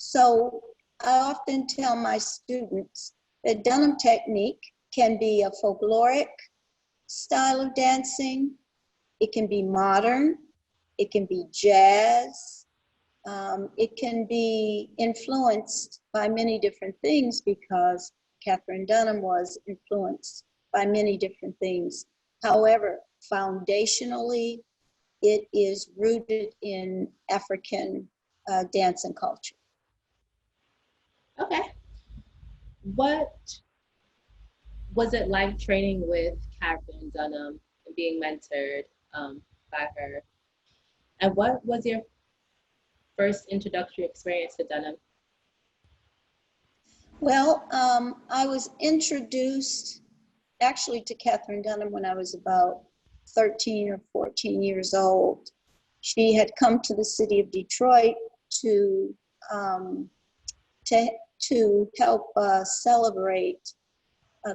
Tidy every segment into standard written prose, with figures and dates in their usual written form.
So I often tell my students that Dunham Technique can be a folkloric style of dancing, it can be modern, it can be jazz, it can be influenced by many different things because Catherine Dunham was influenced by many different things. However, foundationally, it is rooted in African dance and culture. Okay. What was it like training with Catherine Dunham and being mentored by her? And what was your first introductory experience to Dunham? Well, I was introduced actually to Catherine Dunham when I was about 13 or 14 years old. She had come to the city of Detroit to help celebrate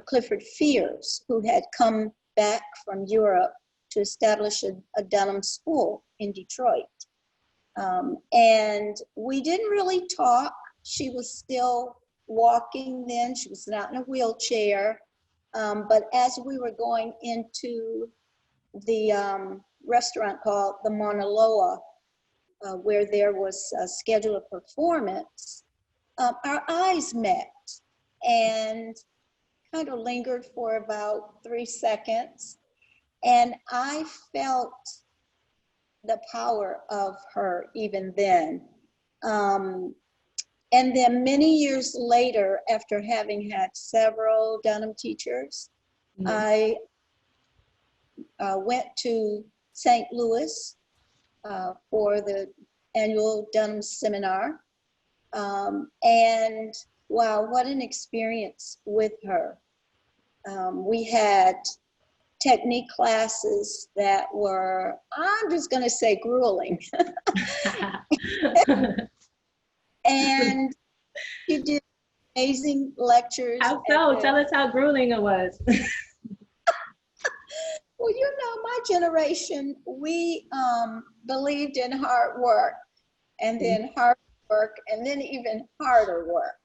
Clifford Fears, who had come back from Europe to establish a Dunham school in Detroit. And we didn't really talk. She was still walking then. She was not in a wheelchair. But as we were going into the restaurant called the Mauna Loa, where there was a scheduled performance, our eyes met and kind of lingered for about 3 seconds. And I felt the power of her even then. And then many years later, after having had several Dunham teachers, I went to St. Louis for the annual Dunham seminar. And wow, what an experience with her. We had technique classes that were, I'm just going to say, grueling. And she did amazing lectures. How so? Tell us how grueling it was. Well, you know, my generation, we believed in hard work, and then hard work, and then even harder work.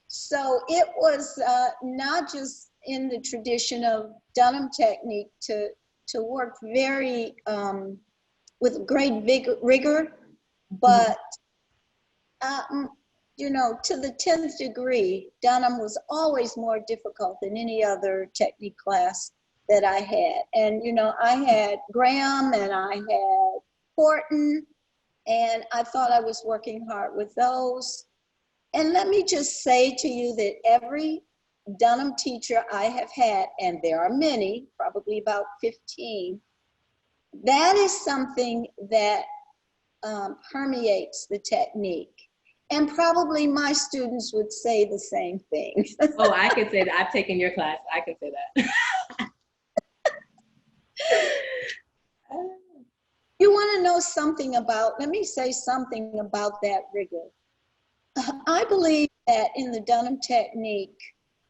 So it was not just in the tradition of Dunham technique to work very with great rigor, but you know, to the 10th degree, Dunham was always more difficult than any other technique class that I had. And, you know, I had Graham and I had Horton, and I thought I was working hard with those. And let me just say to you that every Dunham teacher I have had, and there are many, probably about 15, that is something that permeates the technique. And probably my students would say the same thing. Oh, I can say that. I've taken your class. I can say that. You want to know something about, let me say something about that rigor. I believe that in the Dunham technique,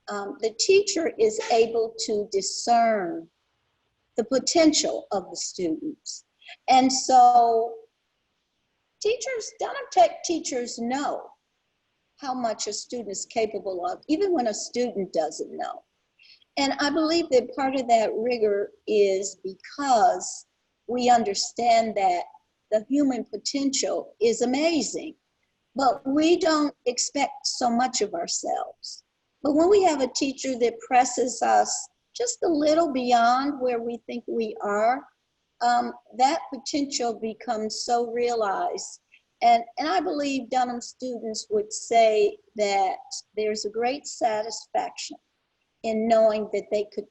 the teacher is able to discern the potential of the students. And so teachers, Dunham Tech teachers know how much a student is capable of, even when a student doesn't know. And I believe that part of that rigor is because we understand that the human potential is amazing, but we don't expect so much of ourselves. But when we have a teacher that presses us just a little beyond where we think we are, that potential becomes so realized. And I believe Dunham students would say that there's a great satisfaction in knowing that they could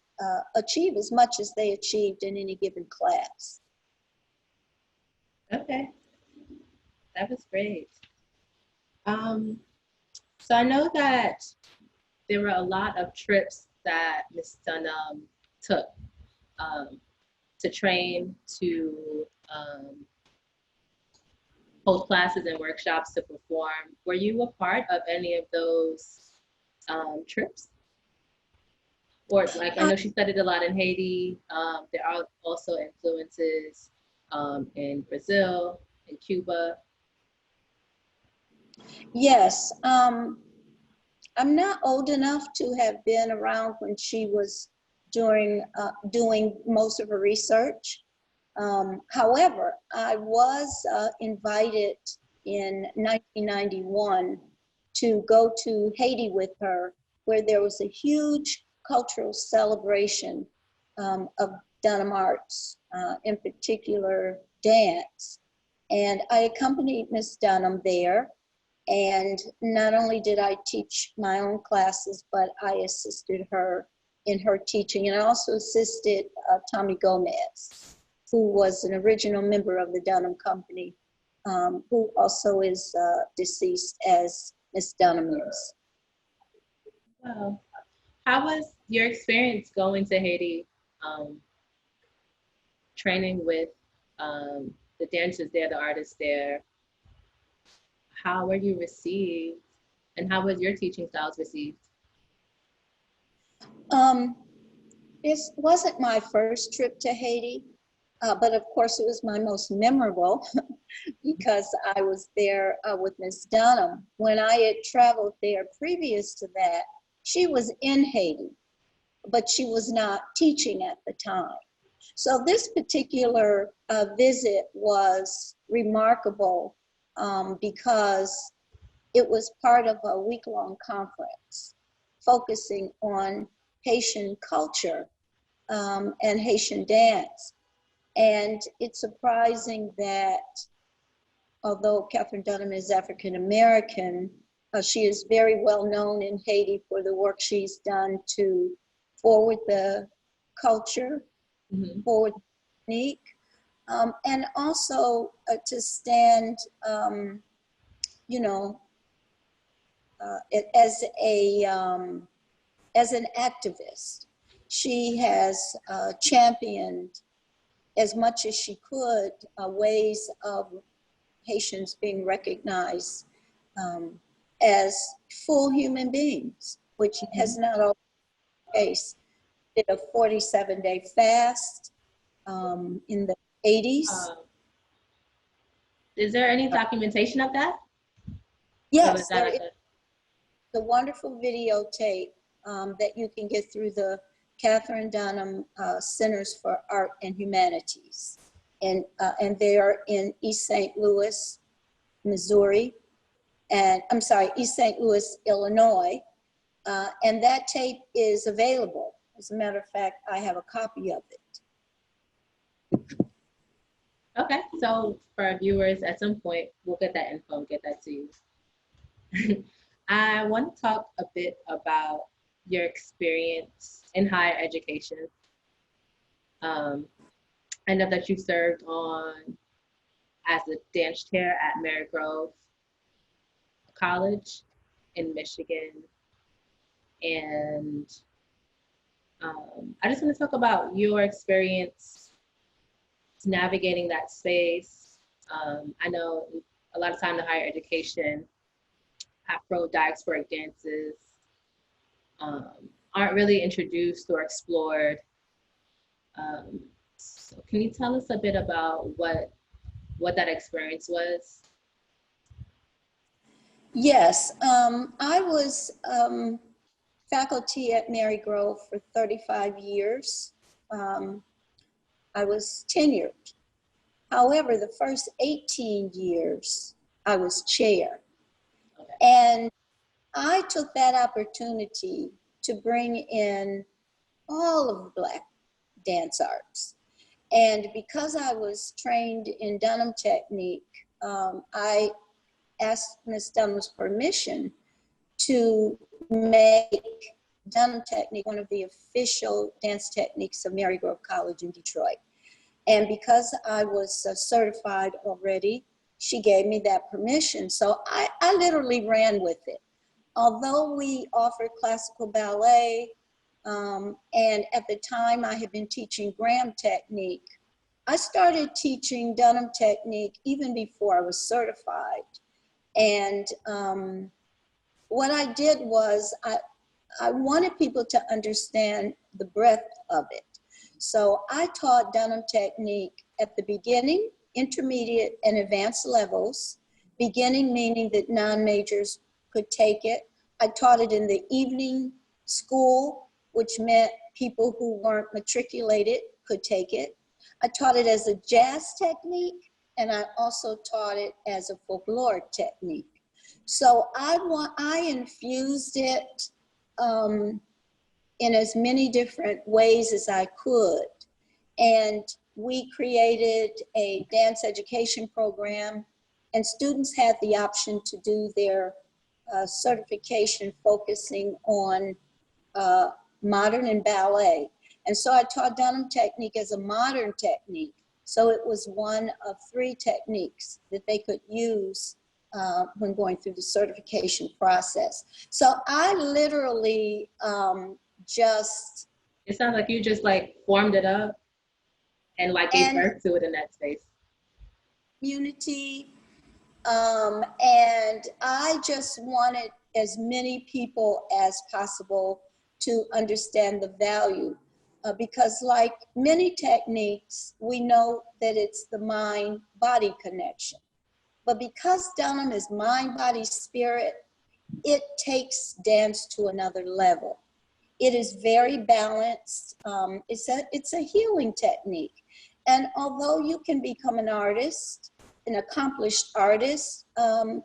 achieve as much as they achieved in any given class. Okay, that was great. So I know that there were a lot of trips that Ms. Dunham took to train, to hold classes and workshops, to perform. Were you a part of any of those trips? Or like, I know she studied a lot in Haiti. There are also influences in Brazil, in Cuba. Yes, I'm not old enough to have been around when she was doing most of her research. However, I was invited in 1991 to go to Haiti with her, where there was a huge cultural celebration of Dunham arts, in particular dance. And I accompanied Miss Dunham there. And not only did I teach my own classes, but I assisted her in her teaching. And I also assisted Tommy Gomez, who was an original member of the Dunham Company, who also is deceased, as Miss Dunham is. Wow. How was your experience going to Haiti, training with the dancers there, the artists there? How were you received, and how was your teaching styles received? This wasn't my first trip to Haiti, but of course it was my most memorable because I was there with Miss Dunham. When I had traveled there previous to that, she was in Haiti, but she was not teaching at the time. So this particular visit was remarkable because it was part of a week-long conference focusing on Haitian culture and Haitian dance. And it's surprising that although Catherine Dunham is African American, she is very well known in Haiti for the work she's done to forward the culture, forward the technique, and also to stand, you know, as an activist. She has championed as much as she could ways of Haitians being recognized as full human beings, which has not always been the case. Did a 47-day fast in the 80s. Is there any documentation of that? Yes, there is a wonderful videotape that you can get through the Catherine Dunham Centers for Art and Humanities. And they are in East St. Louis, Missouri, and I'm sorry, East St. Louis, Illinois. And that tape is available. As a matter of fact, I have a copy of it. Okay, so for our viewers, at some point, we'll get that info and get that to you. I want to talk a bit about your experience in higher education. I know that you served on as a dance chair at Marygrove College in Michigan. And I just want to talk about your experience navigating that space. I know a lot of time in higher education, Afro-diasporic dances aren't really introduced or explored. So can you tell us a bit about what that experience was? Yes, I was faculty at Marygrove for 35 years. I was tenured. However, the first 18 years, I was chair. Okay. And I took that opportunity to bring in all of the Black dance arts. And because I was trained in Dunham Technique, I asked Ms. Dunham's permission to make Dunham Technique one of the official dance techniques of Marygrove College in Detroit. And because I was certified already, she gave me that permission. So I literally ran with it. Although we offered classical ballet, and at the time I had been teaching Graham technique, I started teaching Dunham technique even before I was certified. And what I did was I wanted people to understand the breadth of it. So I taught Dunham technique at the beginning, intermediate, and advanced levels beginning meaning that non-majors could take it. I taught it in the evening school, which meant people who weren't matriculated could take it. I taught it as a jazz technique, and I also taught it as a folkloric technique. So I infused it in as many different ways as I could. And we created a dance education program, and students had the option to do their certification focusing on modern and ballet. And so I taught Dunham Technique as a modern technique. So it was one of 3 techniques that they could use when going through the certification process. So I literally just... It sounds like you just like formed it up and like gave birth to it in that space. Community, and I just wanted as many people as possible to understand the value. Because like many techniques, we know that it's the mind-body connection. But because Dunham is mind, body, spirit, it takes dance to another level. It is very balanced. It's a healing technique. And although you can become an artist, an accomplished artist,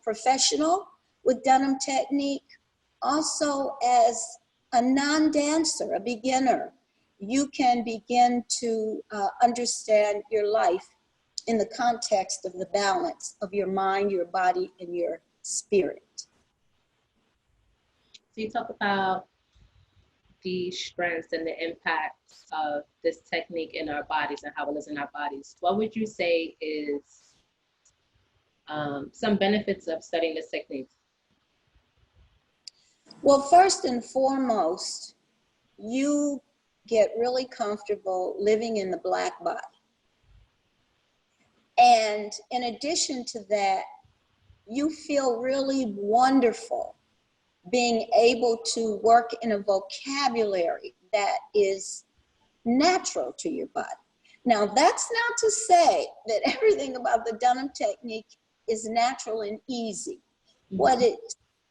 professional with Dunham Technique, also as a non-dancer, a beginner, you can begin to understand your life in the context of the balance of your mind, your body, and your spirit. So you talk about the strengths and the impacts of this technique in our bodies and how it lives in our bodies. What would you say is some benefits of studying this technique? Well, first and foremost, you get really comfortable living in the Black body. And in addition to that, you feel really wonderful being able to work in a vocabulary that is natural to your body. Now, that's not to say that everything about the Dunham technique is natural and easy. What it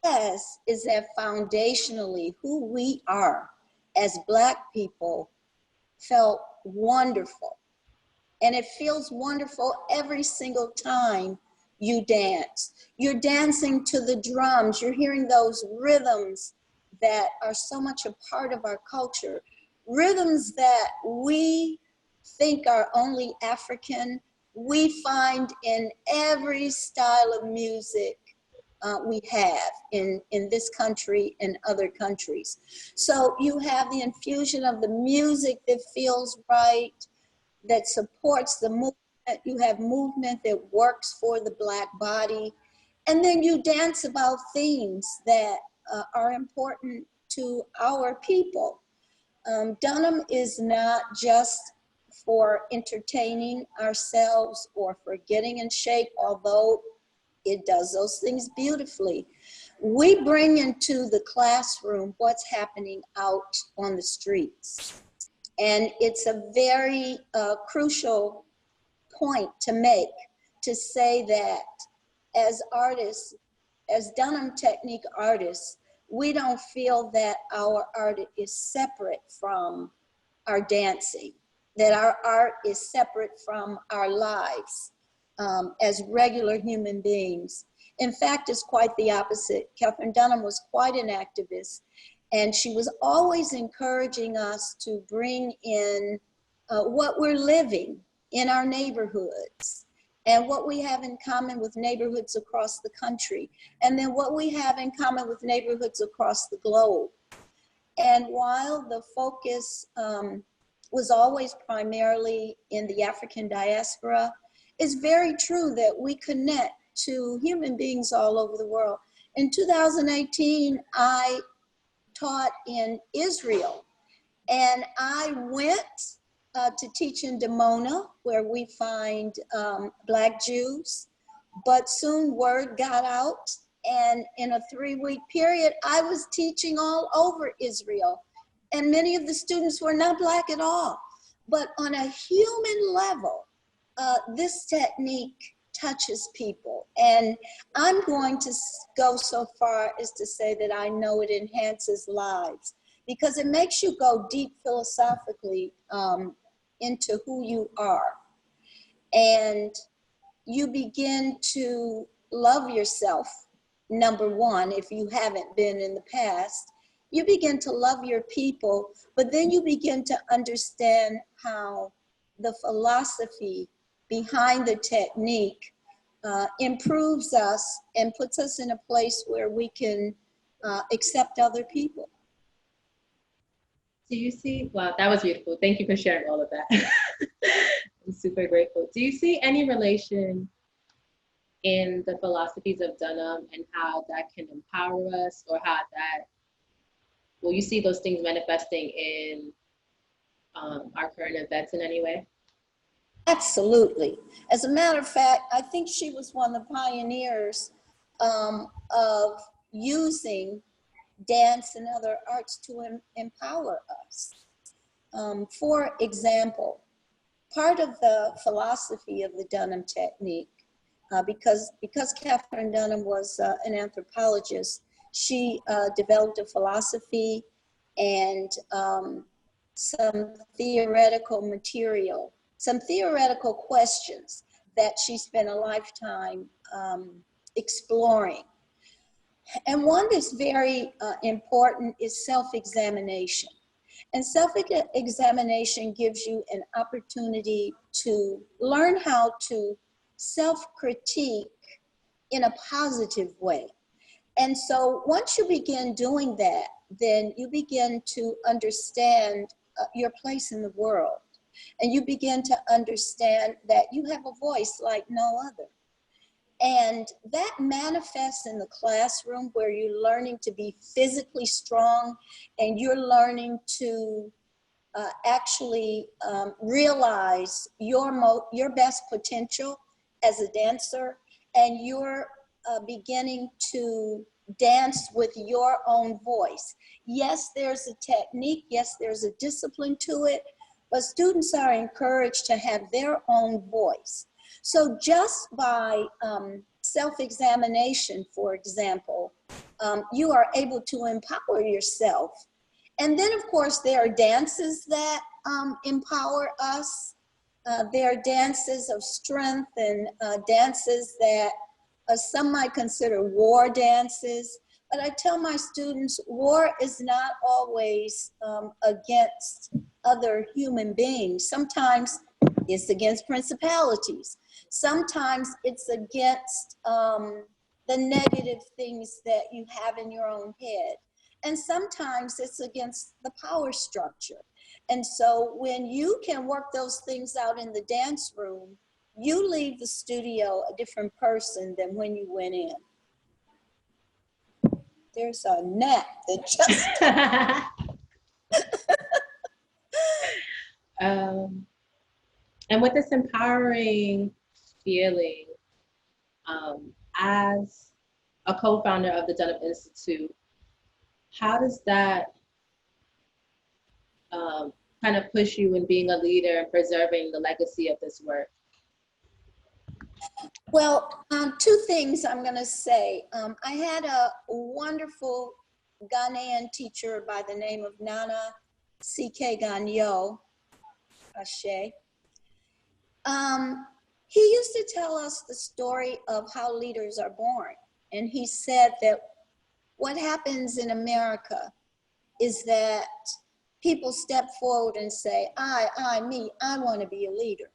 says is that foundationally, who we are as Black people felt wonderful. And it feels wonderful every single time you dance. You're dancing to the drums. You're hearing those rhythms that are so much a part of our culture. Rhythms that we think are only African, we find in every style of music we have in this country and other countries. So you have the infusion of the music that feels right, that supports the movement. You have movement that works for the Black body. And then you dance about themes that are important to our people. Dunham is not just for entertaining ourselves or for getting in shape, although it does those things beautifully. We bring into the classroom what's happening out on the streets. And it's a very crucial point to make, to say that as artists, as Dunham Technique artists, we don't feel that our art is separate from our dancing, that our art is separate from our lives as regular human beings. In fact, it's quite the opposite. Catherine Dunham was quite an activist, and she was always encouraging us to bring in what we're living in our neighborhoods, and what we have in common with neighborhoods across the country, and then what we have in common with neighborhoods across the globe. And while the focus was always primarily in the African diaspora, it's very true that we connect to human beings all over the world. In 2018, I taught in Israel, and I went to teach in Dimona, where we find Black Jews, but soon word got out, and in a 3-week period, I was teaching all over Israel, and many of the students were not Black at all. But on a human level, this technique touches people. And I'm going to go so far as to say that I know it enhances lives, because it makes you go deep philosophically into who you are. And you begin to love yourself, number one, if you haven't been in the past. You begin to love your people, but then you begin to understand how the philosophy behind the technique improves us and puts us in a place where we can accept other people. Do you see, well, that was beautiful. Thank you for sharing all of that. I'm super grateful. Do you see any relation in the philosophies of Dunham and how that can empower us, or how that, will you see those things manifesting in our current events in any way? Absolutely. As a matter of fact, I think she was one of the pioneers of using dance and other arts to empower us. For example, part of the philosophy of the Dunham technique, because Catherine Dunham was an anthropologist, she developed a philosophy and some theoretical material, some theoretical questions that she spent a lifetime exploring. And one that's very important is self-examination. And self-examination gives you an opportunity to learn how to self-critique in a positive way. And so once you begin doing that, then you begin to understand your place in the world. And you begin to understand that you have a voice like no other. And that manifests in the classroom, where you're learning to be physically strong, and you're learning to actually realize your best potential as a dancer, and you're beginning to dance with your own voice. Yes, there's a technique, yes, there's a discipline to it, but students are encouraged to have their own voice. So just by self-examination, for example, you are able to empower yourself. And then, of course, there are dances that empower us. There are dances of strength and dances that some might consider war dances. But I tell my students, war is not always against other human beings. Sometimes it's against principalities. Sometimes it's against the negative things that you have in your own head. And sometimes it's against the power structure. And so when you can work those things out in the dance room, you leave the studio a different person than when you went in. There's a gnat that just... And with this empowering feeling, as a co-founder of the Dunham Institute, how does that kind of push you in being a leader and preserving the legacy of this work? Well, two things I'm going to say. I had a wonderful Ghanaian teacher by the name of Nana C.K. Ganyo, Ashe. He used to tell us the story of how leaders are born. And he said that what happens in America is that people step forward and say, me, I want to be a leader.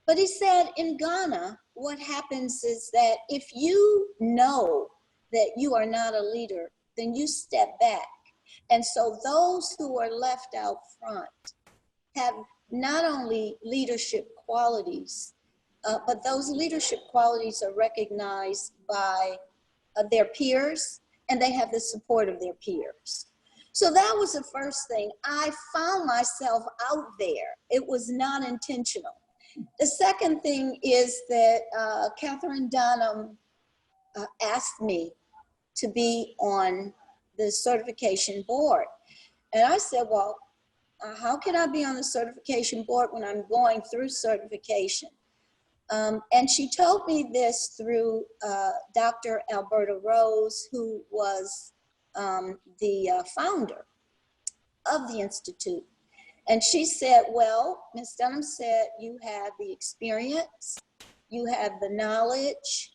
But he said in Ghana, what happens is that if you know that you are not a leader, then you step back. And so those who are left out front have not only leadership qualities, but those leadership qualities are recognized by their peers, and they have the support of their peers. So that was the first thing. I found myself out there. It was not intentional. The second thing is that Catherine Dunham asked me to be on the certification board. And I said, well, how can I be on the certification board when I'm going through certification? And she told me this through Dr. Alberta Rose, who was the founder of the Institute. And she said, well, Ms. Dunham said, you have the experience, you have the knowledge,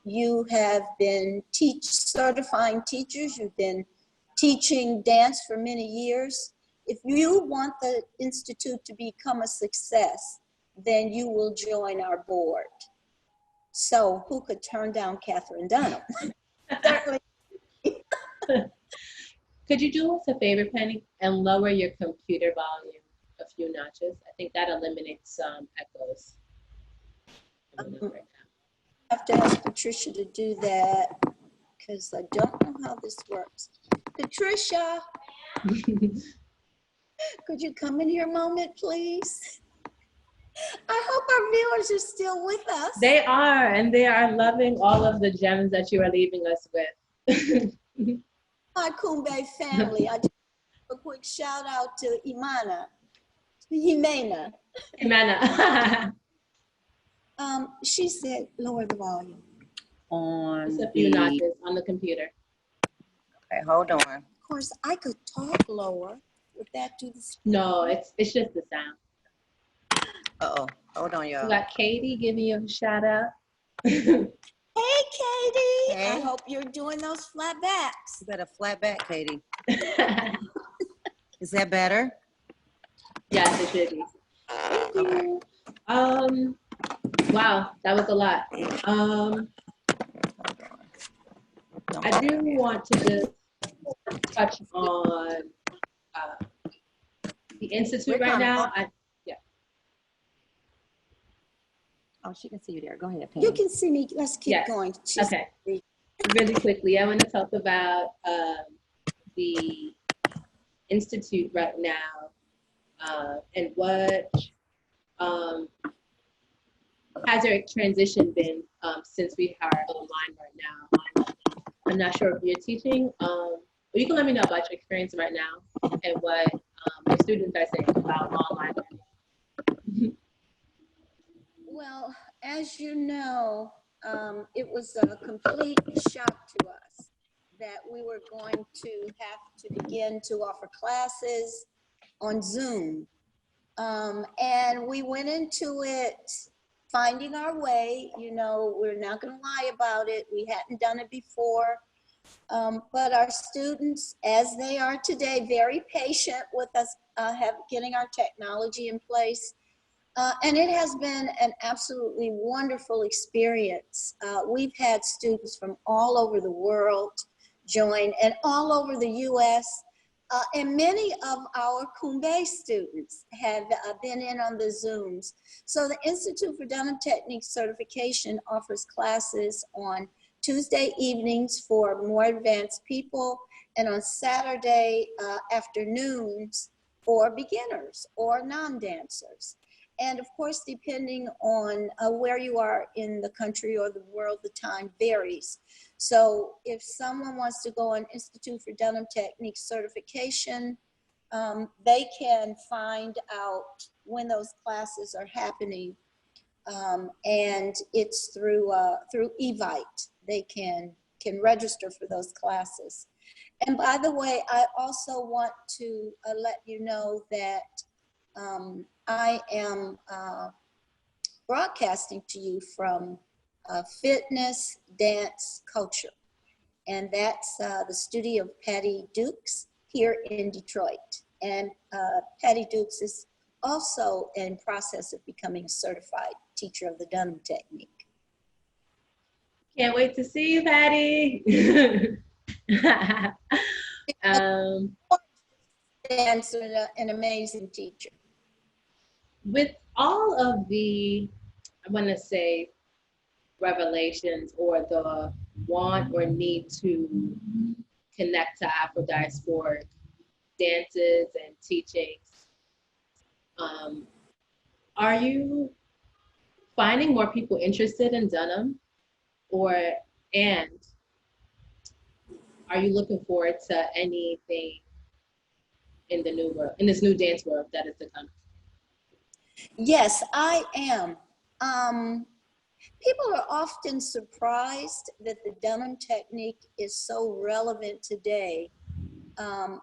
you have been certifying teachers, you've been teaching dance for many years. If you want the Institute to become a success, then you will join our board. So who could turn down Catherine Dunham? Certainly. Could you do us a favor, Penny, and lower your computer volume a few notches? I think that eliminates some echoes. I have to ask Patricia to do that because I don't know how this works. Patricia, could you come in here a moment, please? I hope our viewers are still with us. They are, and they are loving all of the gems that you are leaving us with. My Cumbe family, I just a quick shout out to Jimena. She said, lower the volume. On Just a few notches on the computer. Okay, hold on. Of course, I could talk lower. Would that do the same? No, it's just the sound. Uh-oh, hold on, y'all. We got Katie giving you a shout out. Hey, Katie. Hey. I hope you're doing those flat backs. You got a flat back, Katie. Is that better? Yes, it should be. Okay. Wow, that was a lot. I do want to just touch on the Institute right now. Oh, she can see you there. Go ahead, Penny. You can see me. Let's keep Yes. going. Okay. Really quickly, I want to talk about the Institute right now and what has your transition been since we are online right now. I'm not sure if you're teaching. You can let me know about your experience right now and what your students are saying about online learning. Well, as you know, it was a complete shock to us that we were going to have to begin to offer classes on Zoom. And we went into it finding our way. You know, we're not going to lie about it. We hadn't done it before. But our students, as they are today, very patient with us getting our technology in place. And it has been an absolutely wonderful experience. We've had students from all over the world join and all over the US. And many of our Cumbe students have been in on the Zooms. So the Institute for Dunham Technique Certification offers classes on Tuesday evenings for more advanced people and on Saturday afternoons for beginners or non-dancers. And of course, depending on where you are in the country or the world, the time varies. So if someone wants to go on Institute for Dunham Technique Certification, they can find out when those classes are happening. And it's through Evite. They can register for those classes. And by the way, I also want to let you know that I am broadcasting to you from Fitness Dance Culture. And that's the studio of Patty Dukes here in Detroit. And Patty Dukes is also in process of becoming a certified teacher of the Dunham Technique. Can't wait to see you, Patty. Dancer and an amazing teacher. With all of the, I want to say, revelations or the want or need to connect to Afro-diasporic dances and teachings, are you finding more people interested in Dunham, and are you looking forward to anything in the new world, in this new dance world that is to come? Yes, I am. People are often surprised that the Dunham technique is so relevant today.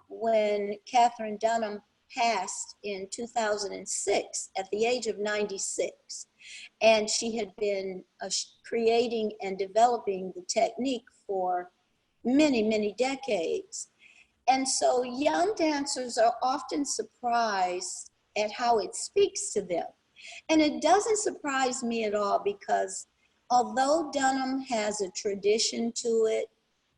When Catherine Dunham passed in 2006 at the age of 96, and she had been creating and developing the technique for many, many decades. And so young dancers are often surprised at how it speaks to them. And it doesn't surprise me at all, because although Dunham has a tradition to it,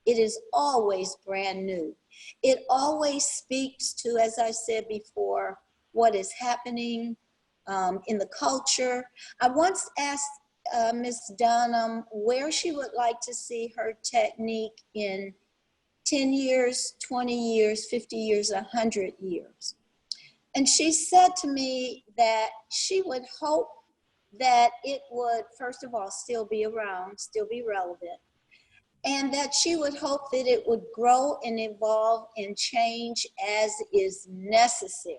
it is always brand new. It always speaks to, as I said before, what is happening in the culture. I once asked Miss Dunham where she would like to see her technique in 10 years, 20 years, 50 years, 100 years. And she said to me that she would hope that it would, first of all, still be around, still be relevant, and that she would hope that it would grow and evolve and change as is necessary.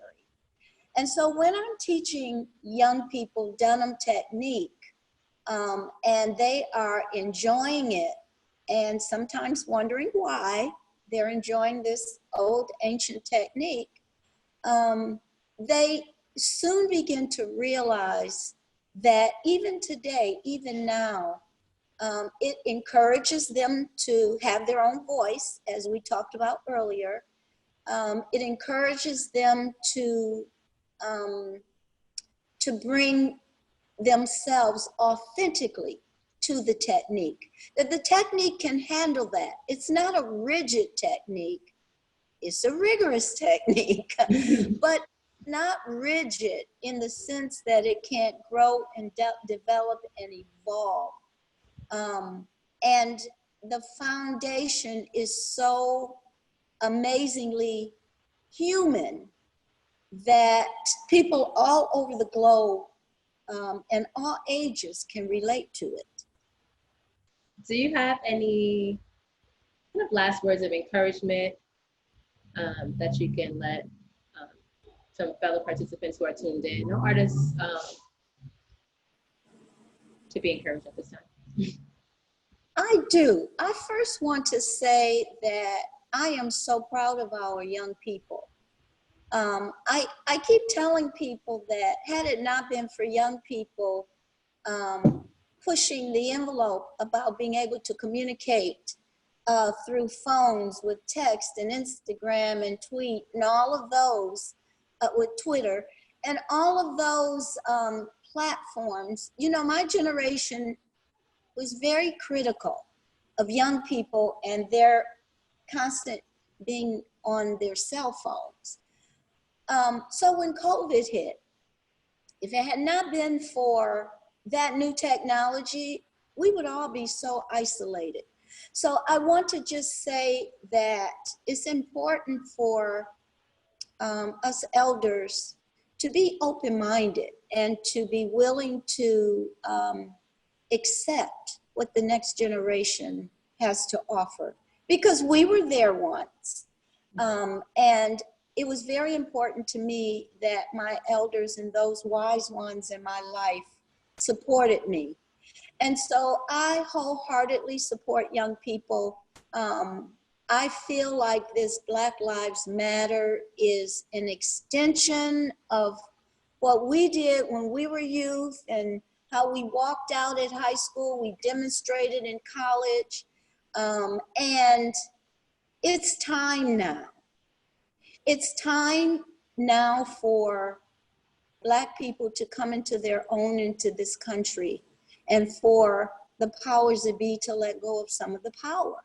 And so when I'm teaching young people Dunham technique, and they are enjoying it, and sometimes wondering why they're enjoying this old ancient technique, they soon begin to realize that even today, even now, it encourages them to have their own voice, as we talked about earlier. It encourages them to bring themselves authentically to the technique, that the technique can handle that. It's not a rigid technique, it's a rigorous technique, but not rigid in the sense that it can't grow and develop and evolve. And the foundation is so amazingly human that people all over the globe and all ages can relate to it. Do you have any kind of last words of encouragement that you can let some fellow participants who are tuned in, or artists, to be encouraged at this time? I do. I first want to say that I am so proud of our young people. I keep telling people that had it not been for young people pushing the envelope about being able to communicate through phones with text and Instagram and tweet and all of those, with Twitter and all of those platforms, you know, my generation was very critical of young people and their constant being on their cell phones. So when COVID hit, if it had not been for that new technology, we would all be so isolated. So I want to just say that it's important for us elders to be open-minded and to be willing to accept what the next generation has to offer, because we were there once. And it was very important to me that my elders and those wise ones in my life supported me. And so I wholeheartedly support young people. I feel like this Black Lives Matter is an extension of what we did when we were youth and how we walked out at high school, we demonstrated in college, and it's time now. It's time now for Black people to come into their own into this country, and for the powers that be to let go of some of the power.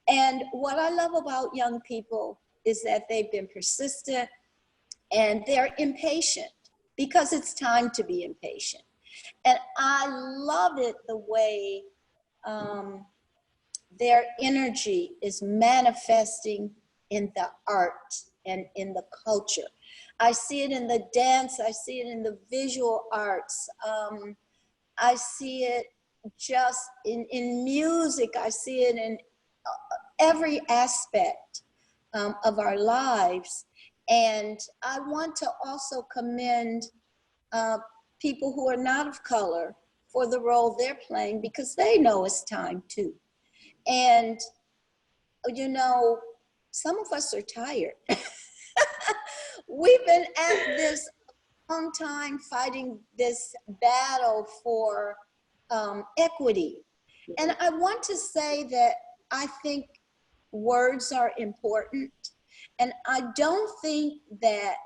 And what I love about young people is that they've been persistent and they're impatient, because it's time to be impatient. And I love it the way their energy is manifesting in the art and in the culture. I see it in the dance, I see it in the visual arts. I see it just in music, I see it in every aspect of our lives. And I want to also commend people who are not of color for the role they're playing, because they know it's time too. And, you know, some of us are tired. We've been at this a long time fighting this battle for equity. And I want to say that I think words are important. And I don't think that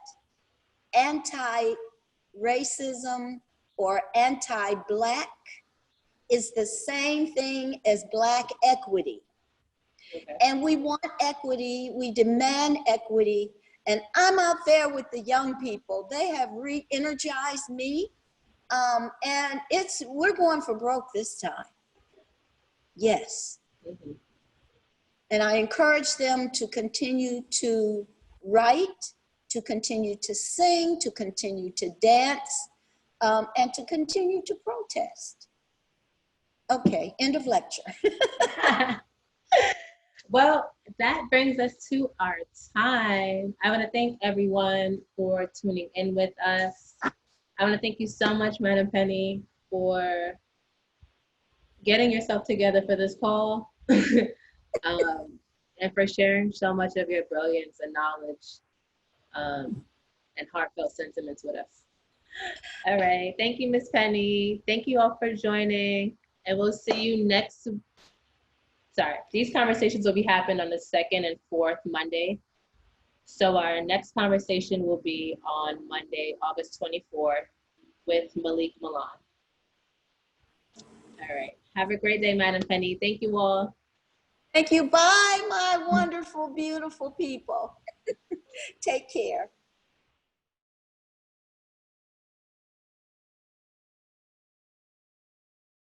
anti-racism or anti-Black is the same thing as Black equity. Okay. And we want equity, we demand equity. And I'm out there with the young people. They have re-energized me. And we're going for broke this time. Yes. Mhm. And I encourage them to continue to write, to continue to sing, to continue to dance, and to continue to protest. Okay, end of lecture. Well, that brings us to our time. I want to thank everyone for tuning in with us. I want to thank you so much, Madam Penny, for getting yourself together for this call and for sharing so much of your brilliance and knowledge and heartfelt sentiments with us. All right. Thank you, Miss Penny. Thank you all for joining. And we'll see you next. Sorry, these conversations will be happening on the 2nd and 4th Monday. So our next conversation will be on Monday, August 24th with Malik Milan. All right. Have a great day, Madam Penny. Thank you all. Thank you. Bye, my wonderful, beautiful people. Take care.